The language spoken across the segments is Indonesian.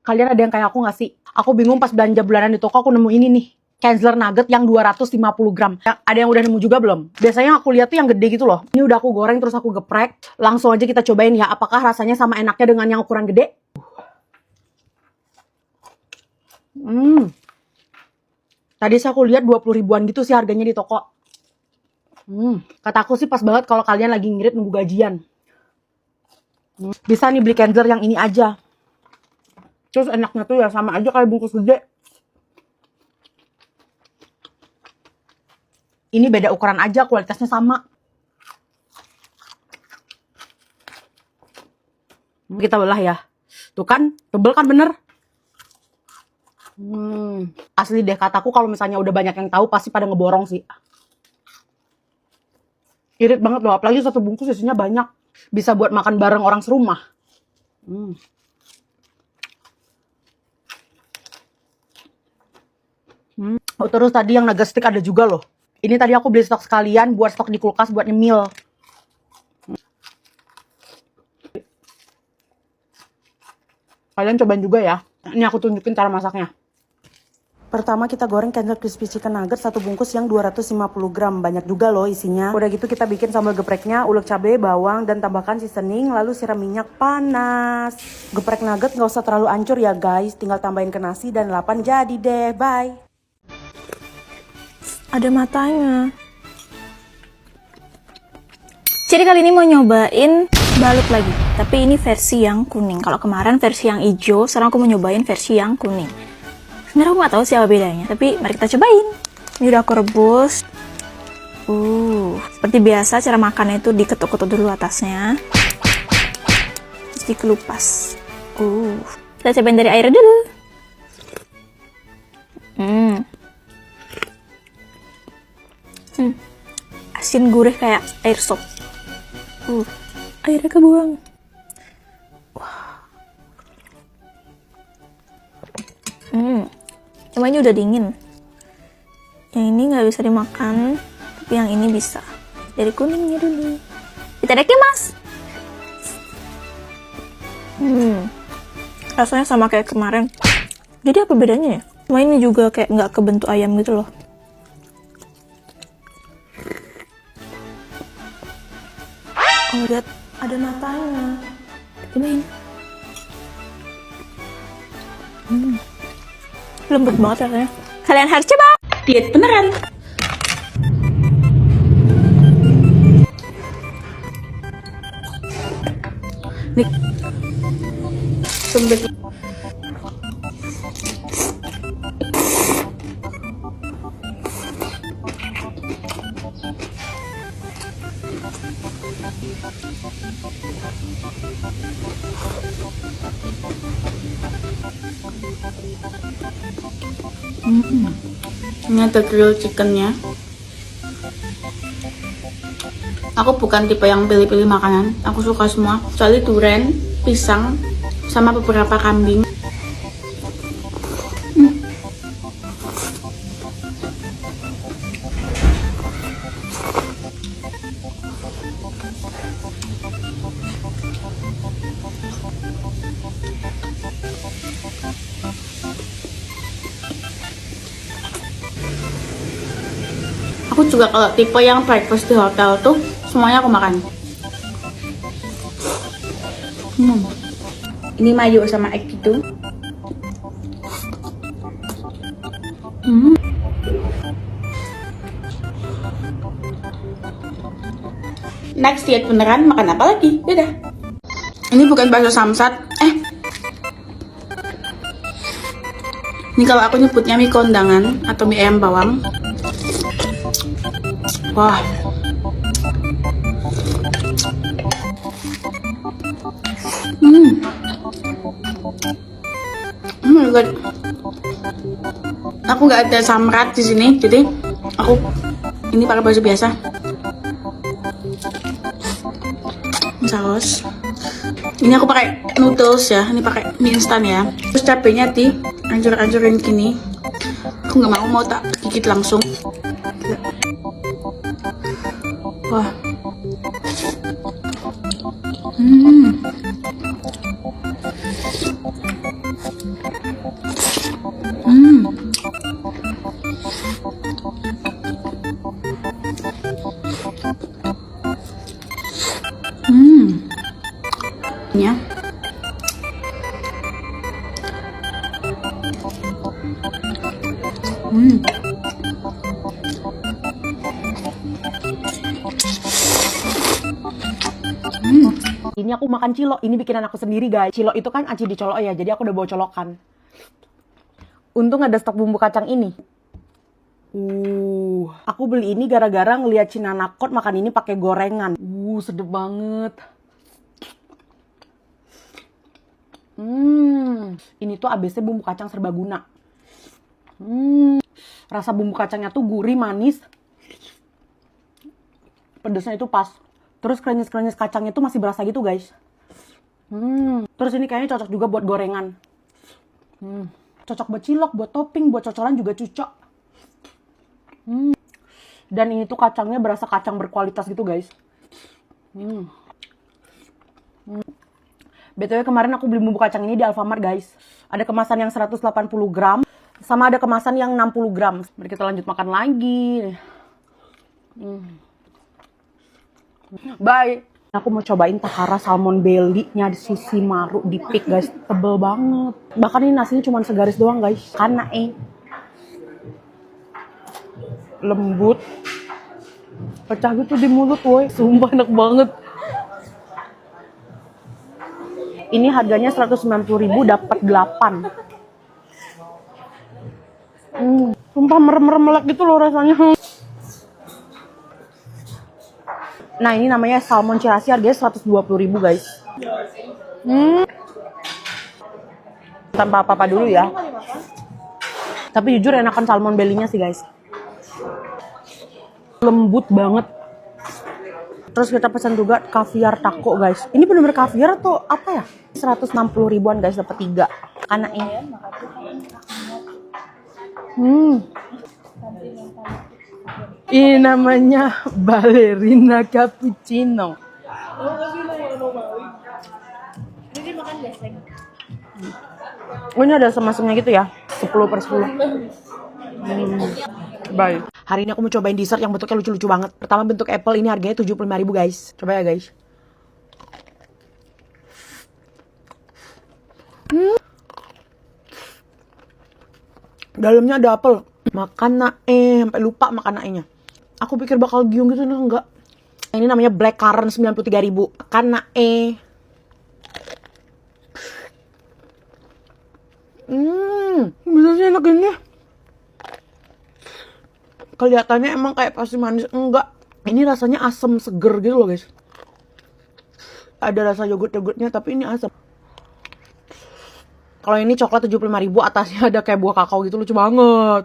Kalian ada yang kayak aku nggak sih? Aku bingung pas belanja bulanan di toko aku nemu ini nih. Kenzler nugget yang 250 gram. Ada yang udah nemu juga belum? Biasanya aku lihat tuh yang gede gitu loh. Ini udah aku goreng terus aku geprek. Langsung aja kita cobain ya. Apakah rasanya sama enaknya dengan yang ukuran gede? Tadi sih aku lihat 20 ribuan gitu sih harganya di toko. Kata aku sih pas banget kalau kalian lagi ngirit nunggu gajian. Bisa nih beli Kenzler yang ini aja. Terus enaknya tuh ya sama aja kayak bungkus gede. Ini beda ukuran aja, kualitasnya sama. Kita belah ya. Tuh kan, tebel kan bener? Asli deh, kataku kalau misalnya udah banyak yang tahu pasti pada ngeborong sih. Irit banget loh, apalagi satu bungkus isinya banyak. Bisa buat makan bareng orang serumah. Oh, terus tadi yang nugget stick ada juga loh. Ini tadi aku beli stok sekalian buat stok di kulkas buat nyemil. Kalian cobain juga ya. Ini aku tunjukin cara masaknya. Pertama kita goreng Kenzler crispy chicken nugget satu bungkus yang 250 gram. Banyak juga loh isinya. Udah gitu kita bikin sambal gepreknya, ulek cabai, bawang, dan tambahkan seasoning. Lalu siram minyak panas. Geprek nugget nggak usah terlalu hancur ya guys. Tinggal tambahin ke nasi dan lalapan jadi deh. Bye. Ada matanya. Jadi kali ini mau nyobain balut lagi. Tapi ini versi yang kuning. Kalau kemarin versi yang hijau, sekarang aku mau nyobain versi yang kuning. Sebenarnya aku nggak tahu sih apa bedanya, tapi mari kita cobain. Ini udah aku rebus. Seperti biasa cara makannya itu diketuk-ketuk dulu atasnya. Terus dikelupas. Kita cobain dari air dulu. Asin gurih kayak air sop. Airnya kebuang. Cuma ini udah dingin. Yang ini nggak bisa dimakan, tapi yang ini bisa. Dari kuningnya dulu. Itadakimasu. Rasanya sama kayak kemarin. Jadi apa bedanya ya? Cuma ini juga kayak nggak kebentuk ayam gitu loh. Oh, lihat ada matanya. Cobain. Lembut banget rasanya. Kalian harus coba. Diet beneran. Nih. Sumber. Ini ada grilled chickennya. Aku bukan tipe yang pilih-pilih makanan. Aku suka semua, kecuali durian, pisang, sama beberapa kambing. Aku juga kalau tipe yang breakfast di hotel tuh semuanya aku makan. Ini mayo sama egg gitu. Next diet beneran, makan apa lagi? Dadah. Ini bukan bakso samsat. Ini kalau aku nyebutnya mie kondangan atau mie ayam bawang. Wah. Good. Aku nggak ada samrat di sini, jadi aku ini pakai baju biasa. Saus. Ini aku pakai noodles ya, ini pakai mie instan ya. Terus cabenya di ancur-ancurin gini. Aku nggak mau tak gigit langsung. Wah. Ini aku makan cilok, ini bikinan aku sendiri guys. Cilok itu kan aci dicolok ya, jadi aku udah bawa colokan. Untung ada stok bumbu kacang ini. Aku beli ini gara-gara ngeliat Cinanakot makan ini pakai gorengan. Sedep banget. Ini tuh ABC bumbu kacang serbaguna. Rasa bumbu kacangnya tuh gurih, manis. Pedesnya itu pas. Terus krenyes-krenyes kacangnya tuh masih berasa gitu guys. Terus ini kayaknya cocok juga buat gorengan. Cocok buat cilok, buat topping, buat cocolan juga cocok. Dan ini tuh kacangnya berasa kacang berkualitas gitu guys. BTW kemarin aku beli bumbu kacang ini di Alfamart guys. Ada kemasan yang 180 gram. Sama ada kemasan yang 60 gram. Mari kita lanjut makan lagi. Bye. Aku mau cobain Tahara salmon belly-nya di Sushi Maru di Peak guys. Tebel banget. Bahkan ini nasinya cuma segaris doang guys. Karena lembut. Pecah gitu di mulut woy. Sumpah enak banget. Ini harganya 190.000 dapat 8. Sumpah merem-merem melek gitu loh rasanya. Nah ini namanya salmon cirasi, harganya 120.000 guys. Tanpa apa-apa dulu ya. Tapi jujur enakan salmon belly-nya sih guys. Lembut banget. Terus kita pesan juga caviar taco guys. Ini bener-bener caviar atau apa ya? 160 ribuan guys dapat 3. Karena ini. Ini namanya ballerina cappuccino. Oh ini ada semasuknya gitu ya, 10/10. Bye. Hari ini aku mau cobain dessert yang bentuknya lucu-lucu banget. Pertama bentuk apple, ini harganya 75.000 guys. Coba ya guys. Dalamnya ada apel. Makan nae, sampai lupa makan naenya. Aku pikir bakal giung gitu, enggak. Ini namanya black currant 93.000. Makan nae. Benernya enak ini. Kelihatannya emang kayak pasti manis, enggak. Ini rasanya asam seger gitu loh guys. Ada rasa yogurt-yogurtnya tapi ini asam. Kalau ini coklat 75.000, atasnya ada kayak buah kakao gitu, lucu banget.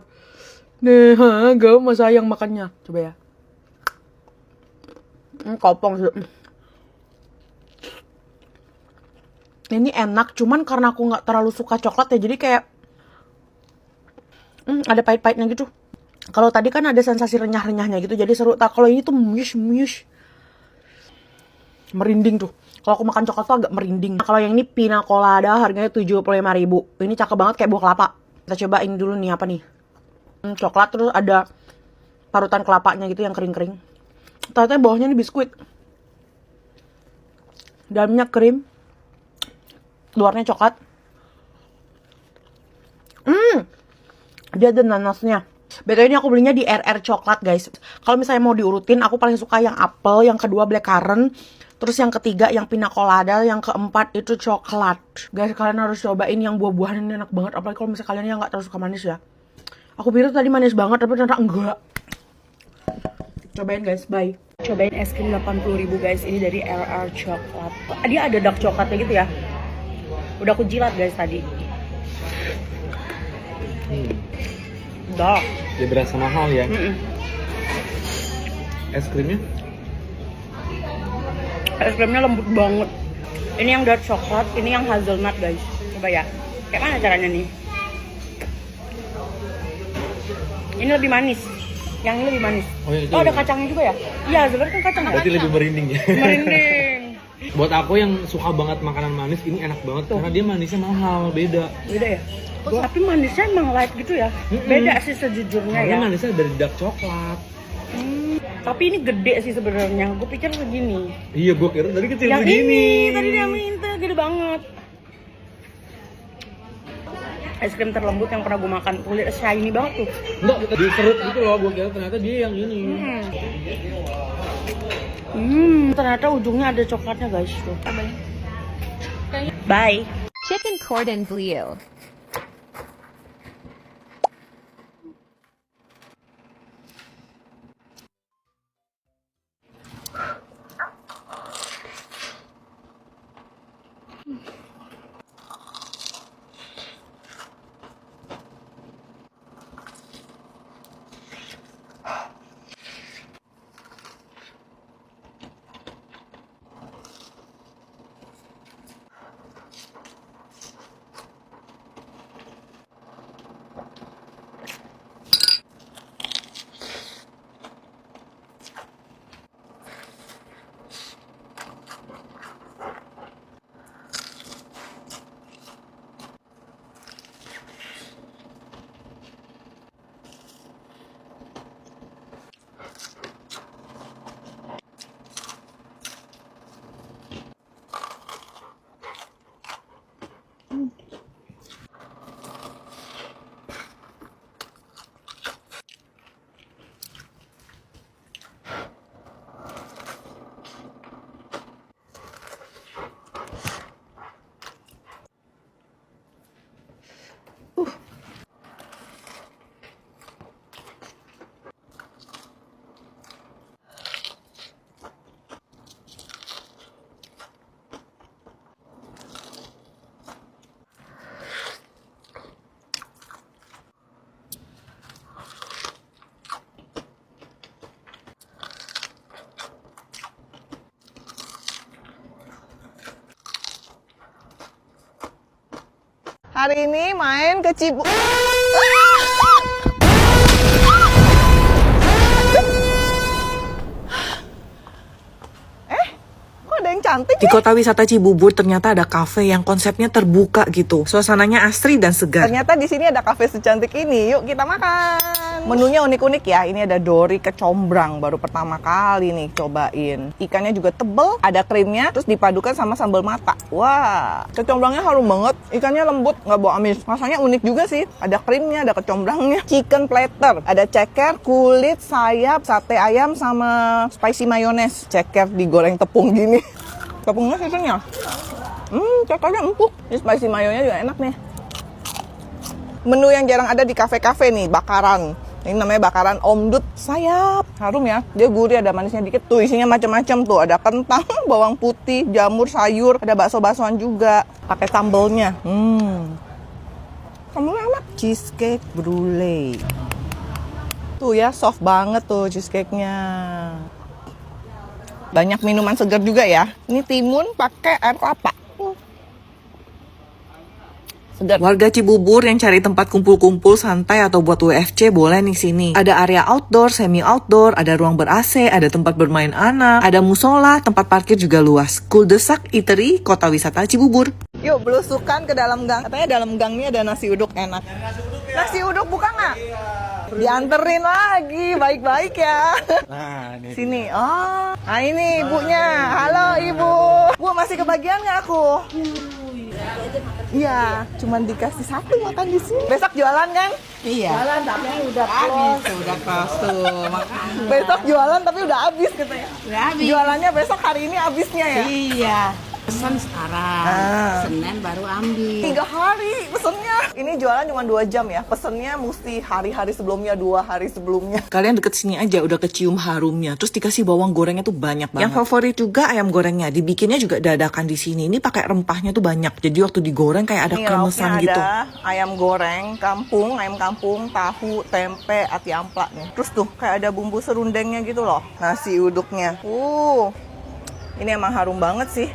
Nih, gak mau sayang makannya. Coba ya. Kopong sih. Ini enak, cuman karena aku nggak terlalu suka coklat ya, jadi kayak ada pahit-pahitnya gitu. Kalau tadi kan ada sensasi renyah-renyahnya gitu, jadi seru. Kalau ini tuh muyus. Merinding tuh. Kalau aku makan coklat tuh agak merinding. Kalau yang ini pina colada harganya 75.000. Ini cakep banget kayak buah kelapa. Kita cobain dulu nih apa nih. Coklat terus ada parutan kelapanya gitu yang kering-kering. Ternyata bawahnya ini biskuit. Dalamnya krim. Luarnya coklat. Dia ada nanasnya. BTW ini aku belinya di RR Coklat guys. Kalau misalnya mau diurutin, aku paling suka yang apel, yang kedua black currant, terus yang ketiga yang pina colada, yang keempat itu coklat. Guys, kalian harus cobain yang buah-buahan ini enak banget. Apalagi kalau misalnya kalian yang nggak terlalu suka manis ya. Aku pikir tadi manis banget, tapi ternyata enggak. Cobain guys, bye. Cobain es krim 80.000 guys. Ini dari RR Coklat. Dia ada dark coklatnya gitu ya. Udah aku jilat guys tadi. Dark. Dia berasa mahal ya. Es krimnya? Es krimnya lembut banget. Ini yang dark coklat, ini yang hazelnut guys. Coba ya. Kayak mana caranya nih? Ini lebih manis. Yang ini lebih manis. Oh, iya, ada kacangnya juga ya? Iya, hazelnut kan kacang. Berarti lebih merinding ya. Merinding. Buat aku yang suka banget makanan manis, ini enak banget. Karena dia manisnya mahal, beda. Beda ya? Tapi manisnya emang light gitu ya. Beda sih sejujurnya Karena ya. manisnya dari dark coklat. Tapi ini gede sih sebenarnya. Gue pikir segini. Iya, gue kira tadi kecil Yang segini. ini tadi dia minta gede banget. Es krim terlembut yang pernah gue makan. Kulit shiny banget tuh. Enggak, diserut gitu loh, gue kira ternyata dia yang ini. Ternyata ujungnya ada coklatnya guys tuh. Bye. Chicken cordon bleu. Hari ini main ke Cibubur. Kok ada yang cantik Di kota wisata Cibubur ternyata ada kafe yang konsepnya terbuka gitu. Suasananya asri dan segar. Ternyata di sini ada kafe secantik ini. Yuk kita makan. Menunya unik-unik ya. Ini ada dori kecombrang. Baru pertama kali nih cobain. Ikannya juga tebel, ada krimnya, terus dipadukan sama sambal mata. Wah, kecombrangnya harum banget. Ikannya lembut, nggak bau amis. Rasanya unik juga sih. Ada krimnya, ada kecombrangnya. Chicken platter. Ada ceker, kulit, sayap, sate ayam, sama spicy mayonnaise. Ceker digoreng tepung gini. Tepungnya susunya. Cekernya empuk. Ini spicy mayonya juga enak nih. Menu yang jarang ada di kafe-kafe nih, bakaran. Ini namanya bakaran omdut sayap. Harum ya, dia gurih, ada manisnya dikit. Tuh isinya macam-macam tuh, ada kentang, bawang putih, jamur, sayur, ada bakso-baksoan juga. Pakai sambelnya. Sambelnya enak. Cheesecake brulee. Tuh ya, soft banget tuh cheesecake-nya. Banyak minuman segar juga ya. Ini timun pakai air kelapa. Segar. Warga Cibubur yang cari tempat kumpul-kumpul santai atau buat WFC boleh nih sini. Ada area outdoor, semi outdoor, ada ruang ber-AC, ada tempat bermain anak, ada musola, tempat parkir juga luas. Kuldesak Eatery, Kota Wisata Cibubur. Yuk belusukan ke dalam gang. Katanya dalam gang ini ada nasi uduk enak. Nasi uduk buka nggak? Dianterin lagi, baik-baik ya. Nah, ini Sini. Oh, nah ini ibunya. Halo ibu. Bu masih kebagian nggak aku? Iya, cuman dikasih satu makan di sini. Besok jualan kan? Iya. Jualan tapi udah close. Udah close tuh. Makanya. Besok jualan tapi udah habis katanya. Udah habis. Jualannya besok, hari ini habisnya ya? Iya, pesan sekarang, Senin baru ambil. 3 hari pesennya. Ini jualan cuma 2 jam ya. Pesennya mesti hari-hari sebelumnya, 2 hari sebelumnya. Kalian deket sini aja udah kecium harumnya. Terus dikasih bawang gorengnya tuh banyak banget. Yang favorit juga ayam gorengnya. Dibikinnya juga dadakan di sini. Ini pakai rempahnya tuh banyak. Jadi waktu digoreng kayak ada Ini kremesan lauknya gitu. ada ayam goreng kampung, ayam kampung, tahu, tempe, ati ampla nih. Terus tuh kayak ada bumbu serundengnya gitu loh. Nasi uduknya. Ini emang harum banget sih.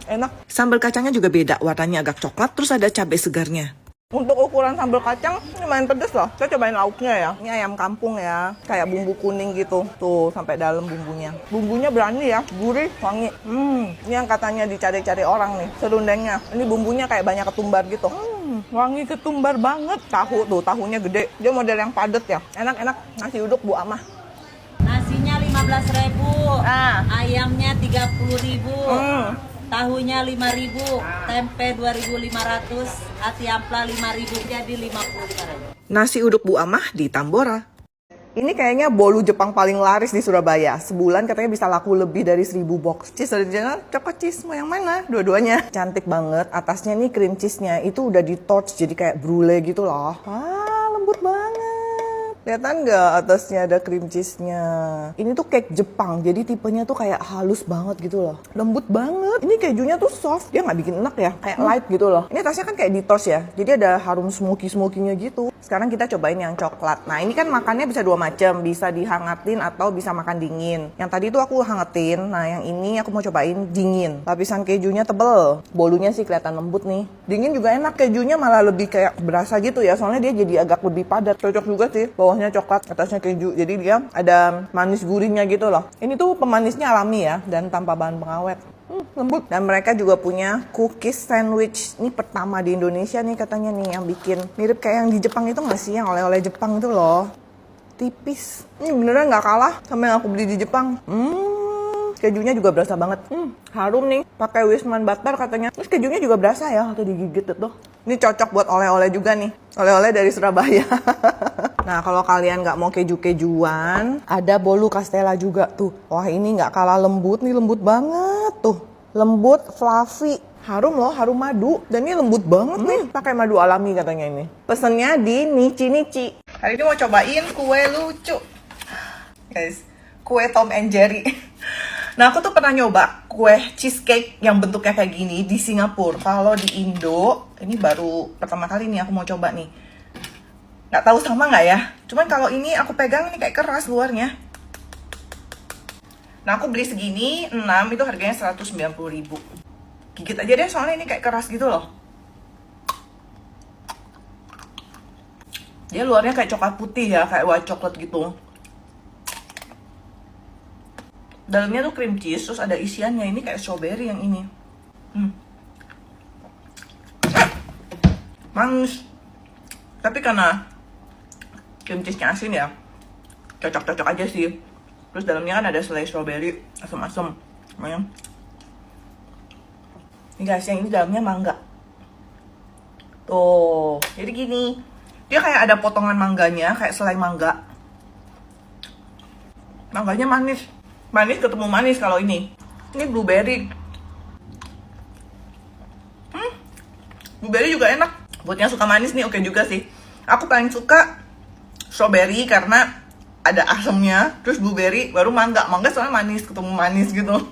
Enak. Sambal kacangnya juga beda. Warnanya agak coklat. Terus ada cabai segarnya. Untuk ukuran sambal kacang, ini lumayan pedes loh. Kita cobain lauknya ya. Ini ayam kampung ya. Kayak bumbu kuning gitu. Tuh, sampai dalam bumbunya. Bumbunya berani ya. Gurih, wangi. Ini yang katanya dicari-cari orang nih. Serundengnya. Ini bumbunya kayak banyak ketumbar gitu. Wangi ketumbar banget. Tahu tuh, tahunya gede. Dia model yang padat ya. Enak-enak. Nasi uduk Bu Amah. Nasinya 15.000, Ah. ayamnya 30.000. tahunya 5.000, tempe 2.500, ati ampla 5.000, jadi 55.000. Nasi uduk Bu Amah di Tambora. Ini kayaknya bolu Jepang paling laris di Surabaya. Sebulan katanya bisa laku lebih dari 1.000 box. Cheese original, chocolate cheese, mau yang mana? Dua-duanya. Cantik banget. Atasnya nih cream cheese-nya itu udah di torch jadi kayak brulee gitu loh. Lembut banget. Kelihatan nggak atasnya ada cream cheese-nya? Ini tuh cake Jepang, jadi tipenya tuh kayak halus banget gitu loh. Lembut banget. Ini kejunya tuh soft, dia nggak bikin enak ya. Kayak light gitu loh. Ini atasnya kan kayak di toast ya, jadi ada harum smoky-smokinya gitu. Sekarang kita cobain yang coklat. Nah ini kan makannya bisa dua macam, bisa dihangatin atau bisa makan dingin. Yang tadi tuh aku hangatin, nah yang ini aku mau cobain dingin. Lapisan kejunya tebel, bolunya sih kelihatan lembut nih. Dingin juga enak, kejunya malah lebih kayak berasa gitu ya, soalnya dia jadi agak lebih padat. Cocok juga sih, bawahnya coklat, atasnya keju. Jadi dia ada manis gurihnya gitu loh. Ini tuh pemanisnya alami ya, dan tanpa bahan pengawet. Lembut. Dan mereka juga punya cookies sandwich. Ini pertama di Indonesia nih katanya nih yang bikin mirip kayak yang di Jepang itu nggak sih, yang oleh-oleh Jepang itu loh. Tipis. Ini beneran nggak kalah sama yang aku beli di Jepang. Kejunya juga berasa banget. Harum nih. Pakai Wisman butter katanya. Terus kejunya juga berasa ya waktu digigit itu. Ini cocok buat oleh-oleh juga nih. Oleh-oleh dari Surabaya. Nah, kalau kalian nggak mau keju-kejuan, ada bolu Castella juga tuh. Wah, ini nggak kalah lembut nih, lembut banget tuh. Lembut, fluffy. Harum loh, harum madu. Dan ini lembut banget nih. Pakai madu alami katanya ini. Pesennya di Nichi. Hari ini mau cobain kue lucu. Guys, kue Tom and Jerry. Nah, aku tuh pernah nyoba kue cheesecake yang bentuknya kayak gini di Singapura. Kalau di Indo, ini baru pertama kali nih aku mau coba nih. Nggak tahu sama nggak ya? Cuman kalau ini aku pegang ini kayak keras luarnya. Nah, aku beli segini, 6 itu harganya 190.000. Gigit aja deh, soalnya ini kayak keras gitu loh. Dia luarnya kayak coklat putih ya, kayak white chocolate gitu. Dalamnya tuh cream cheese, terus ada isiannya. Ini kayak strawberry yang ini. Manis. Tapi karena cream cheese-nya asin ya, cocok-cocok aja sih. Terus dalamnya kan ada selai strawberry, asam-asam. Lumayan. Ini guys, yang ini dalamnya mangga. Tuh, jadi gini. Dia kayak ada potongan mangganya, kayak selai mangga. Mangganya manis. Manis ketemu manis kalau ini. Ini blueberry. Blueberry juga enak. Buat yang suka manis nih oke juga sih. Aku paling suka strawberry karena ada asamnya. Terus blueberry baru mangga. Mangga soalnya manis ketemu manis gitu.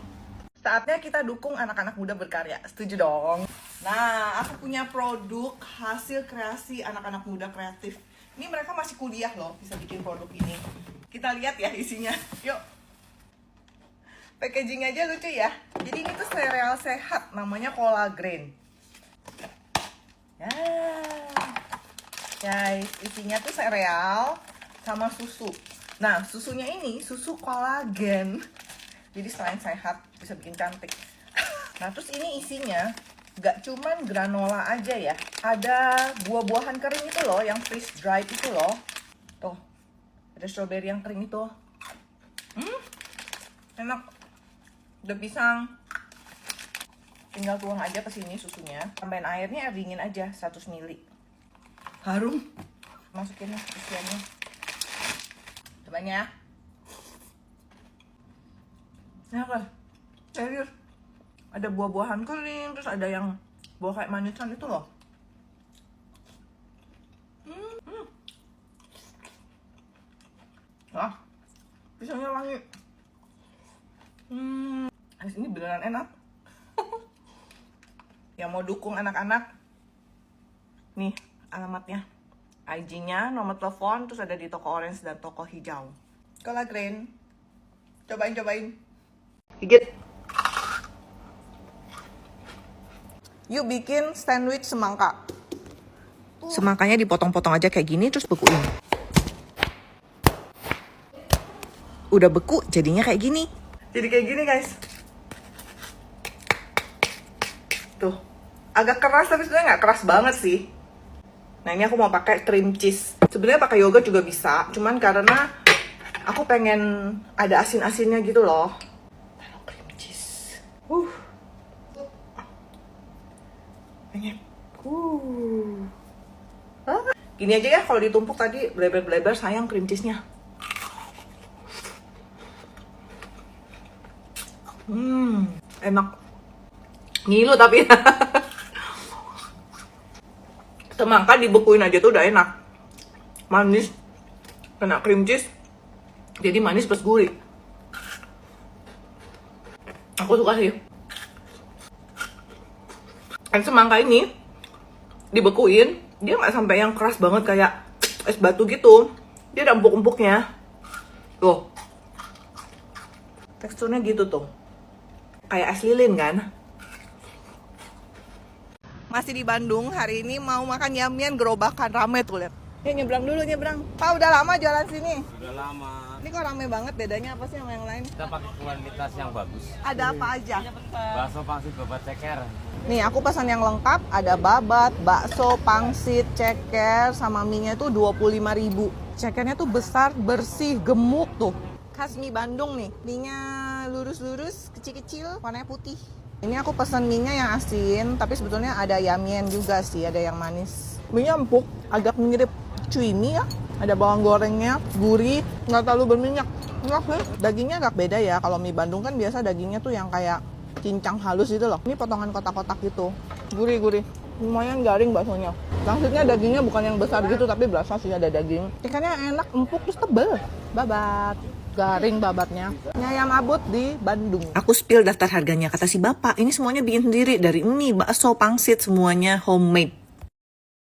Saatnya kita dukung anak-anak muda berkarya. Setuju dong. Nah, aku punya produk hasil kreasi anak-anak muda kreatif. Ini mereka masih kuliah loh bisa bikin produk ini. Kita lihat ya isinya. Yuk. Packaging aja lucu ya. Jadi ini tuh sereal sehat, namanya Collagrain. Ya, guys, isinya tuh sereal sama susu. Nah, susunya ini susu kolagen. Jadi selain sehat, bisa bikin cantik. Nah, terus ini isinya gak cuman granola aja ya. Ada buah-buahan kering itu loh, yang freeze dried itu loh. Tuh, ada strawberry yang kering itu. Enak. Udah pisang, tinggal tuang aja ke sini susunya. Tambahin airnya, air dingin aja 100 ml. Harum. Masukin isiannya. Cobain ya. Enak kan? Serius. Ada buah-buahan kering, terus ada yang buah kayak manisan itu loh. Wah, pisangnya wangi. Ini beneran enak. Yang mau dukung anak-anak, nih alamatnya, IG-nya, nomor telepon, terus ada di toko orange dan toko hijau. Collagrain, cobain. Gigit. Yuk bikin sandwich semangka. Semangkanya dipotong-potong aja kayak gini, terus bekuin. Udah beku, jadinya kayak gini. Jadi kayak gini guys. Tuh, agak keras tapi sebenarnya nggak keras banget sih. Nah ini aku mau pakai cream cheese. Sebenarnya pakai yogurt juga bisa, cuman karena aku pengen ada asin-asinnya gitu loh. Taruh cream cheese. Gini aja ya, kalau ditumpuk tadi bleber-bleber, sayang cream cheese-nya. Enak. Ngilu tapi. Semangka dibekuin aja tuh udah enak. Manis. Kena cream cheese. Jadi manis plus gurih. Aku suka sih. Dan semangka ini dibekuin, dia nggak sampai yang keras banget kayak es batu gitu. Dia ada empuk-empuknya. Tuh. Teksturnya gitu tuh. Kayak es lilin kan? Masih di Bandung, hari ini mau makan yamian gerobakan, rame tuh lihat. Yuk nyebrang dulu, nyebrang. Pak udah lama jualan sini? Udah lama. Ini kok rame banget, bedanya apa sih sama yang lain? Kita pakai kualitas yang bagus. Ada apa aja? Bakso pangsit babat ceker. Nih aku pesan yang lengkap, ada babat, bakso, pangsit, ceker, sama mie-nya tuh 25.000. Cekernya tuh besar, bersih, gemuk tuh. Khas mie Bandung nih, mie-nya lurus-lurus, kecil-kecil, warnanya putih. Ini aku pesan mie-nya yang asin, tapi sebetulnya ada yamian juga sih, ada yang manis. Mie-nya empuk, agak mirip cuy mie ya. Ada bawang gorengnya, gurih, nggak terlalu berminyak. Enak sih. Dagingnya agak beda ya, kalau mie Bandung kan biasa dagingnya tuh yang kayak cincang halus gitu loh. Ini potongan kotak-kotak gitu, gurih-gurih. Lumayan garing baksonya. Maksudnya dagingnya bukan yang besar gitu, tapi berasa sih ada daging. Ikannya enak, empuk, terus tebel. Babat. Garing babatnya. Nyayam abut di Bandung. Aku spill daftar harganya, kata si bapak. Ini semuanya bikin sendiri, dari mie, bakso, pangsit, semuanya homemade.